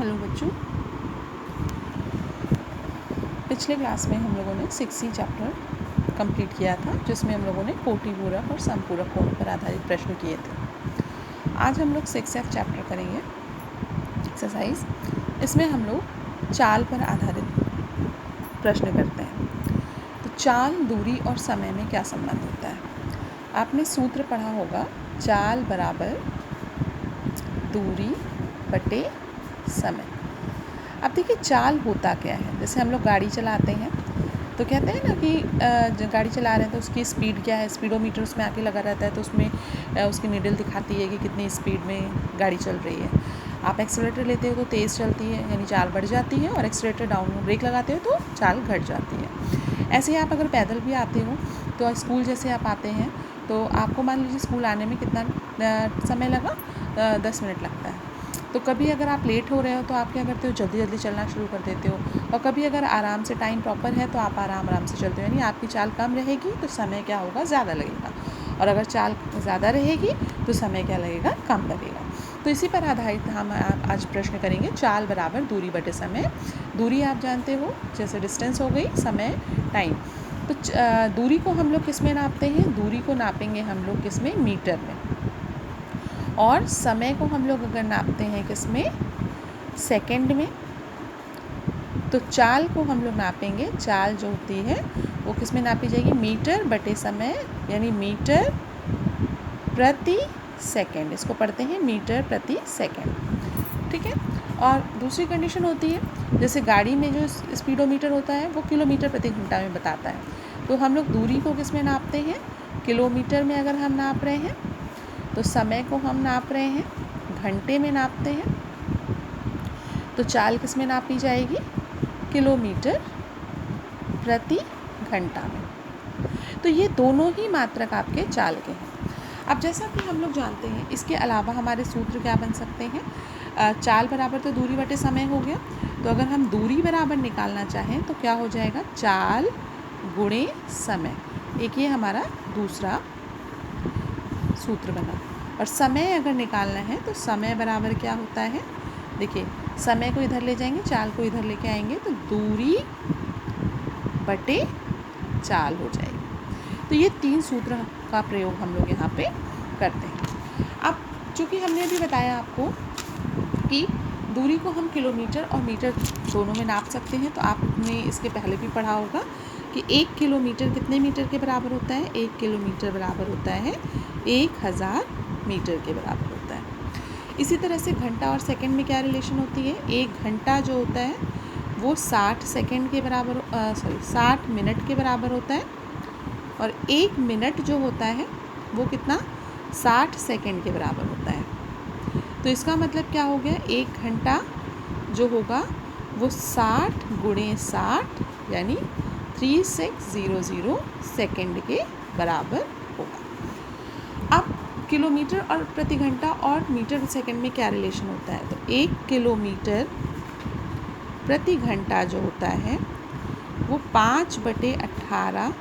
Hello बच्चों, पिछले class में हम लोगों ने 6C चैप्टर कंप्लीट किया था, जिसमें हम लोगों ने कोटि पूरक और समपूरक कोण पर आधारित प्रश्न किए थे। आज हम लोग 6F चैप्टर करेंगे एक्सरसाइज। इसमें हम लोग चाल पर आधारित प्रश्न करते हैं। तो चाल, दूरी और समय में क्या संबंध होता है? आपने सूत्र पढ़ा होगा, चाल बराबर दूरी बटे समय। अब देखिए चाल होता क्या है। जैसे हम लोग गाड़ी चलाते हैं तो कहते हैं ना कि जो गाड़ी चला रहे हैं तो उसकी स्पीड क्या है, स्पीडोमीटर उसमें आके लगा रहता है, तो उसमें उसकी नीडल दिखाती है कि कितनी स्पीड में गाड़ी चल रही है। आप एक्सीलरेटर लेते हो तो तेज़ चलती है, यानी चाल बढ़ जाती है, और एक्सीलरेटर डाउन ब्रेक लगाते हो तो चाल घट जाती है। ऐसे ही आप अगर पैदल भी आते हो तो स्कूल जैसे आप आते हैं तो आपको मान लीजिए स्कूल आने में कितना समय लगा, 10 मिनट लगता है। तो कभी अगर आप लेट हो रहे हो तो आप क्या करते हो, जल्दी जल्दी चलना शुरू कर देते हो, और कभी अगर आराम से टाइम प्रॉपर है तो आप आराम से चलते हो, यानी आपकी चाल कम रहेगी तो समय क्या होगा, ज़्यादा लगेगा, और अगर चाल ज़्यादा रहेगी तो समय क्या लगेगा, कम लगेगा। तो इसी पर आधारित हम आज प्रश्न करेंगे, चाल बराबर दूरी बटे समय। दूरी आप जानते हो, जैसे डिस्टेंस हो गई, समय टाइम। तो दूरी को हम लोग किस में नापते हैं? दूरी को नापेंगे हम लोग किस में, मीटर में, और समय को हम लोग अगर नापते हैं किस में, सेकंड में। तो चाल को हम लोग नापेंगे, चाल जो होती है वो किस में नापी जाएगी, मीटर बटे समय, यानी मीटर प्रति सेकंड। इसको पढ़ते हैं मीटर प्रति सेकंड, ठीक है। और दूसरी कंडीशन होती है, जैसे गाड़ी में जो स्पीडोमीटर होता है वो किलोमीटर प्रति घंटा में बताता है। तो हम लोग दूरी को किस में नापते हैं, किलोमीटर में अगर हम नाप रहे हैं, तो समय को हम नाप रहे हैं घंटे में नापते हैं। तो चाल किस में नापी जाएगी, किलोमीटर प्रति घंटा में। तो ये दोनों ही मात्रक आपके चाल के हैं। अब जैसा कि हम लोग जानते हैं, इसके अलावा हमारे सूत्र क्या बन सकते हैं, चाल बराबर तो दूरी बटे समय हो गया, तो अगर हम दूरी बराबर निकालना चाहें तो क्या हो जाएगा, चाल गुणे समय। एक ये हमारा दूसरा सूत्र बना। और समय अगर निकालना है तो समय बराबर क्या होता है, देखिए समय को इधर ले जाएंगे, चाल को इधर लेके आएंगे, तो दूरी बटे चाल हो जाएगी। तो ये 3 सूत्र का प्रयोग हम लोग यहाँ पे करते हैं। अब चूँकि हमने अभी बताया आपको कि दूरी को हम किलोमीटर और मीटर दोनों में नाप सकते हैं, तो आपने इसके पहले भी पढ़ा होगा कि 1 किलोमीटर कितने मीटर के बराबर होता है, 1 किलोमीटर बराबर होता है 1000 मीटर के बराबर होता है। इसी तरह से घंटा और सेकंड में क्या रिलेशन होती है, 1 घंटा जो होता है वो 60 सेकंड के बराबर 60 मिनट के बराबर होता है, और 1 मिनट जो होता है वो कितना, 60 सेकंड के बराबर होता है। तो इसका मतलब क्या हो गया, 1 घंटा जो होगा वो 60 गुणे 60 यानी 3600 सेकंड के बराबर होगा। अब किलोमीटर और प्रति घंटा और मीटर सेकंड में क्या रिलेशन होता है, तो 1 किलोमीटर प्रति घंटा जो होता है वो 5/18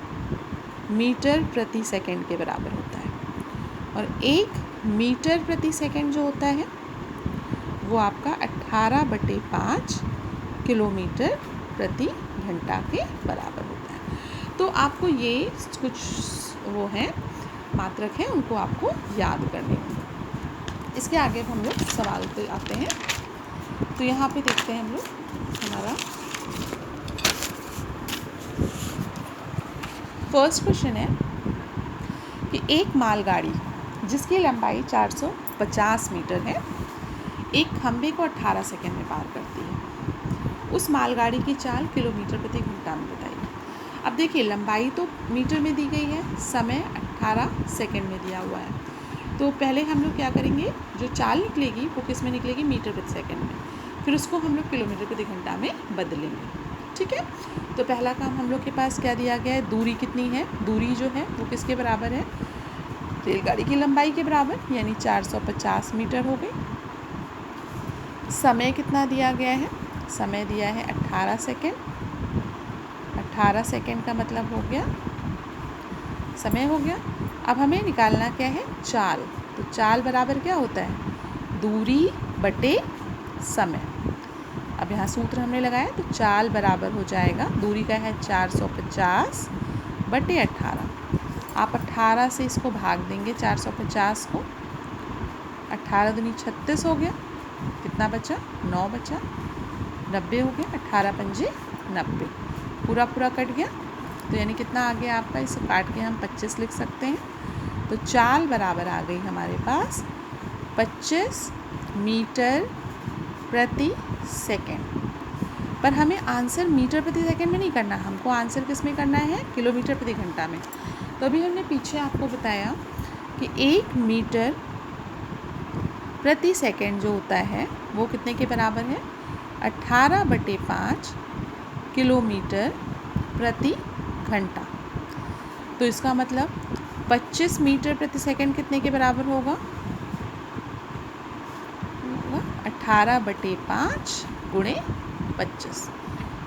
मीटर प्रति सेकंड के बराबर होता है, और 1 मीटर प्रति सेकंड जो होता है वो आपका 18/5 किलोमीटर प्रति घंटा के बराबर होता है। तो आपको ये कुछ वो हैं मात्रक हैं, उनको आपको याद करने होंगे। इसके आगे हम लोग सवाल पे आते हैं। तो यहाँ पे देखते हैं हम लोग, हमारा फर्स्ट क्वेश्चन है कि एक मालगाड़ी जिसकी लंबाई 450 मीटर है, एक खंभे को 18 सेकंड में पार करती है। उस मालगाड़ी की चाल किलोमीटर प्रति घंटा में बताइए। अब देखिए लंबाई तो मीटर में दी गई है, समय 18 सेकंड में दिया हुआ है। तो पहले हम लोग क्या करेंगे, जो चाल निकलेगी वो किस में निकलेगी, मीटर प्रति सेकंड में, फिर उसको हम लोग किलोमीटर प्रति घंटा में बदलेंगे, ठीक है। तो पहला काम हम लोग के पास क्या दिया गया है, दूरी कितनी है, दूरी जो है वो किसके बराबर है, रेलगाड़ी की लंबाई के बराबर, यानी 450 मीटर हो गई। समय कितना दिया गया है, समय दिया है 18 सेकंड। 18 सेकंड का मतलब हो गया, समय हो गया। अब हमें निकालना क्या है, चाल। तो चाल बराबर क्या होता है, दूरी बटे समय। अब यहाँ सूत्र हमने लगाया तो चाल बराबर हो जाएगा, दूरी का है 450 बटे 18। आप 18 से इसको भाग देंगे 450 को, 18 दूनी 36 हो गया, कितना बचा 9 बचा, 90 हो गया, 18 पंजे 90, पूरा पूरा कट गया। तो यानी कितना आ गया आपका, इसे काट के हम 25 लिख सकते हैं। तो चाल बराबर आ गई हमारे पास 25 मीटर प्रति सेकंड। पर हमें आंसर मीटर प्रति सेकंड में नहीं करना, हमको आंसर किस में करना है, किलोमीटर प्रति घंटा में। तो अभी हमने पीछे आपको बताया कि 1 मीटर प्रति सेकंड जो होता है वो कितने के बराबर है, 18/5 किलोमीटर प्रति घंटा। तो इसका मतलब 25 मीटर प्रति सेकंड कितने के बराबर होगा, 18/5 गुणे 25,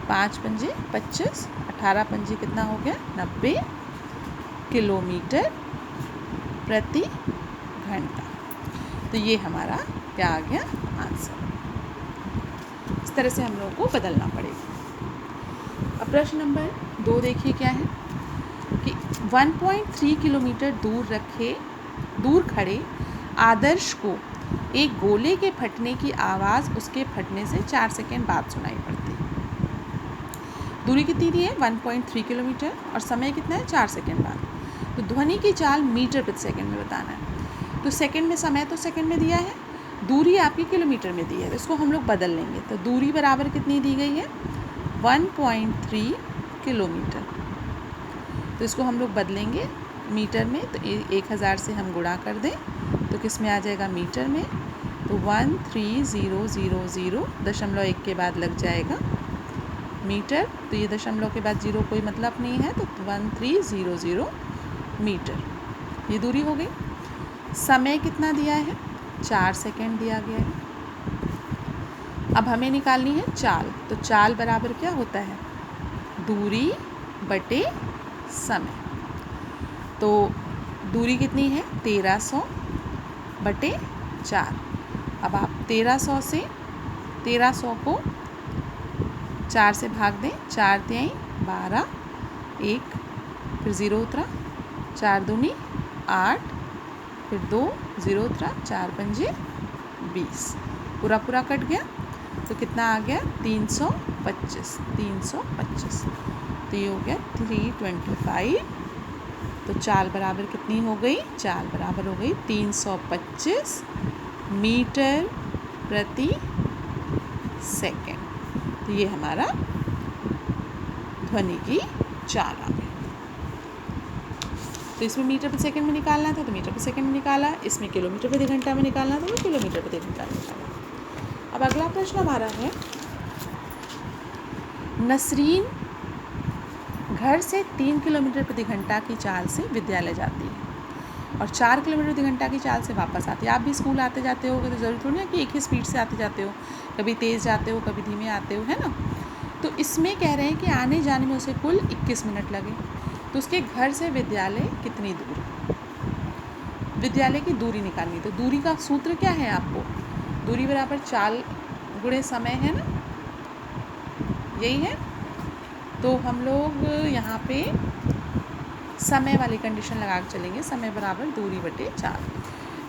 5 पंजे 25, 18 पंजे कितना हो गया 90 किलोमीटर प्रति घंटा। तो ये हमारा क्या आ गया आंसर। इस तरह से हम लोगों को बदलना पड़ेगा। अब प्रश्न नंबर 2 देखिए क्या है कि 1.3 किलोमीटर दूर खड़े आदर्श को एक गोले के फटने की आवाज़ उसके फटने से 4 सेकंड बाद सुनाई पड़ती है। दूरी कितनी दी है 1.3 किलोमीटर और समय कितना है 4 सेकंड बाद। तो ध्वनि की चाल मीटर प्रति सेकंड में बताना है। तो सेकंड में समय तो सेकंड में दिया है, दूरी आपकी किलोमीटर में दी है, तो इसको हम लोग बदल लेंगे। तो दूरी बराबर कितनी दी गई है 1.3 किलोमीटर। तो इसको हम लोग बदलेंगे मीटर में, तो 1000 से हम गुणा कर दें तो किस में आ जाएगा मीटर में। तो 13000 दशमलव 1 के बाद लग जाएगा मीटर। तो ये दशमलव के बाद 0 कोई मतलब नहीं है, तो 1300 मीटर ये दूरी हो गई। समय कितना दिया है 4 सेकंड दिया गया है। अब हमें निकालनी है चाल। तो चाल बराबर क्या होता है, दूरी बटे समय। तो दूरी कितनी है 1300 बटे 4। अब आप 1300 को 4 से भाग दें, 4 3 12, 1 फिर 0 उतरा, 4 दूनी 8, फिर 2 0 उतरा, 4 पंजे 20, पूरा पूरा कट गया। तो कितना आ गया 325। तो ये हो गया 325। तो चाल बराबर कितनी हो गई, चाल बराबर हो गई 325 मीटर प्रति सेकंड। तो ये हमारा ध्वनि की चाल आ गई। तो इसमें मीटर प्रति सेकंड में निकालना था तो मीटर प्रति सेकंड में निकाला, इसमें किलोमीटर प्रति घंटा में निकालना था तो किलोमीटर प्रति घंटा में निकाला। अब अगला प्रश्न हमारा है, नसरीन घर से 3 किलोमीटर प्रति घंटा की चाल से विद्यालय जाती है और 4 किलोमीटर प्रति घंटा की चाल से वापस आती है। आप भी स्कूल आते जाते हो तो ज़रूरी थोड़ी ना कि एक ही स्पीड से आते जाते हो, कभी तेज़ जाते हो कभी धीमे आते हो, है ना। तो इसमें कह रहे हैं कि आने जाने में उसे कुल 21 मिनट लगे। तो उसके घर से विद्यालय कितनी दूर, विद्यालय की दूरी निकालनी। तो दूरी का सूत्र क्या है आपको, दूरी बराबर चाल गुणे समय है ना, यही है। तो हम लोग यहाँ पे समय वाली कंडीशन लगा के चलेंगे, समय बराबर दूरी बटे चाल।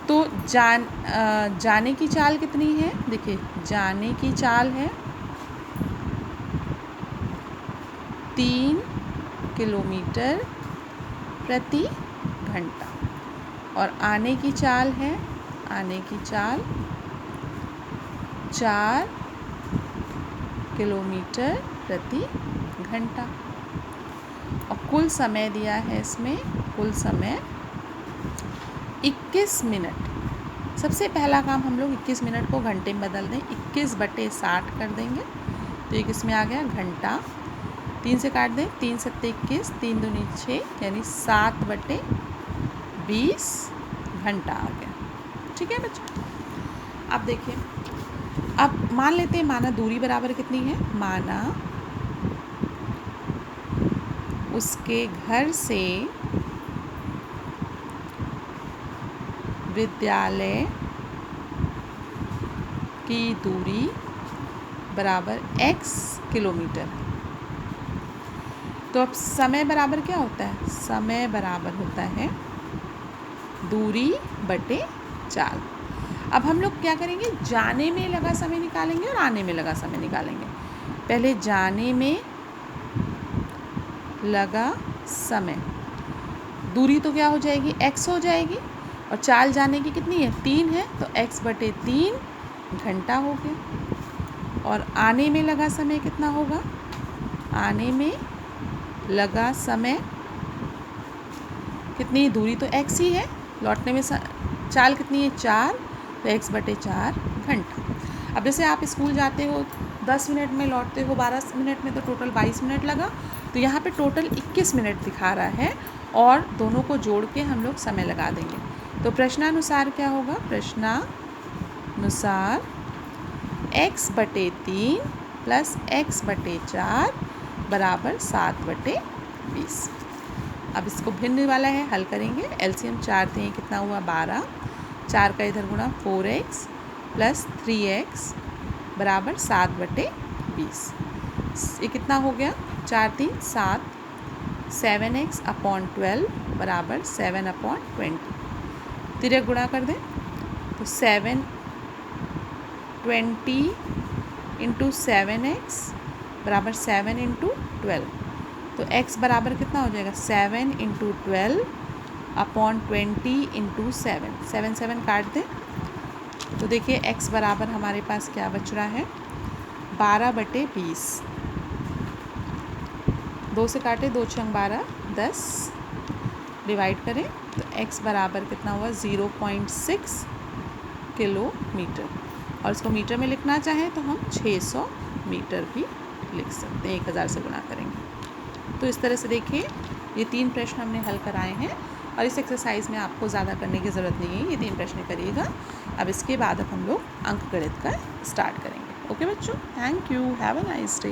तो जाने की चाल कितनी है, देखिए जाने की चाल है 3 किलोमीटर प्रति घंटा और आने की चाल है 4 किलोमीटर प्रति घंटा और कुल समय दिया है इसमें, कुल समय 21 मिनट। सबसे पहला काम हम लोग 21 मिनट को घंटे में बदल दें, 21/60 कर देंगे तो ये किस में आ गया घंटा। 3 से काट दें, 3 7 21, 3 दूनी 6 यानी 7/20 घंटा आ गया। ठीक है बच्चों। अब देखिए, अब मान लेते हैं, माना दूरी बराबर कितनी है, माना उसके घर से विद्यालय की दूरी बराबर x किलोमीटर। तो अब समय बराबर क्या होता है? समय बराबर होता है दूरी बटे चाल। अब हम लोग क्या करेंगे, जाने में लगा समय निकालेंगे और आने में लगा समय निकालेंगे। पहले जाने में लगा समय, दूरी तो क्या हो जाएगी, x हो जाएगी, और चाल जाने की कितनी है, 3 है, तो x बटे 3 घंटा हो गया। और आने में लगा समय कितना होगा, आने में लगा समय कितनी, दूरी तो x ही है, लौटने में चाल कितनी है, 4, तो x बटे 4 घंटा। अब जैसे आप स्कूल जाते हो 10 मिनट में, लौटते हो 12 मिनट में, तो टोटल 22 मिनट लगा। तो यहाँ पे टोटल 21 मिनट दिखा रहा है, और दोनों को जोड़ के हम लोग समय लगा देंगे। तो प्रश्नानुसार क्या होगा, प्रश्नानुसार x बटे 3 प्लस x बटे 4 बराबर 7 बटे 20। अब इसको भिन्न वाला है, हल करेंगे। एलसीएम 4 थे, कितना हुआ 12, 4 का इधर गुणा 4x प्लस 3x बराबर 7 बटे 20। ये कितना हो गया, 4 3 7, 7x अपॉन 12 बराबर 7/20। तिरक गुणा कर दें तो 720 इंटू 7x बराबर 7 इंटू 12। तो x बराबर कितना हो जाएगा, 7 इंटू 12 अपॉन 20 इंटू 7, 7 7 काट दें तो देखिए x बराबर हमारे पास क्या बच रहा है, 12 बटे 20। 2 से काटे, 2 छंग 12, 10, डिवाइड करें तो x बराबर कितना हुआ, 0.6 किलोमीटर। और इसको मीटर में लिखना चाहें तो हम 600 मीटर भी लिख सकते हैं, 1000 से गुणा करेंगे। तो इस तरह से देखिए ये 3 प्रश्न हमने हल कराए हैं, और इस एक्सरसाइज में आपको ज़्यादा करने की ज़रूरत नहीं है, ये 3 प्रश्न करिएगा। अब इसके बाद अब हम लोग अंकगणित का स्टार्ट करेंगे। ओके बच्चों, thank you, have a nice day.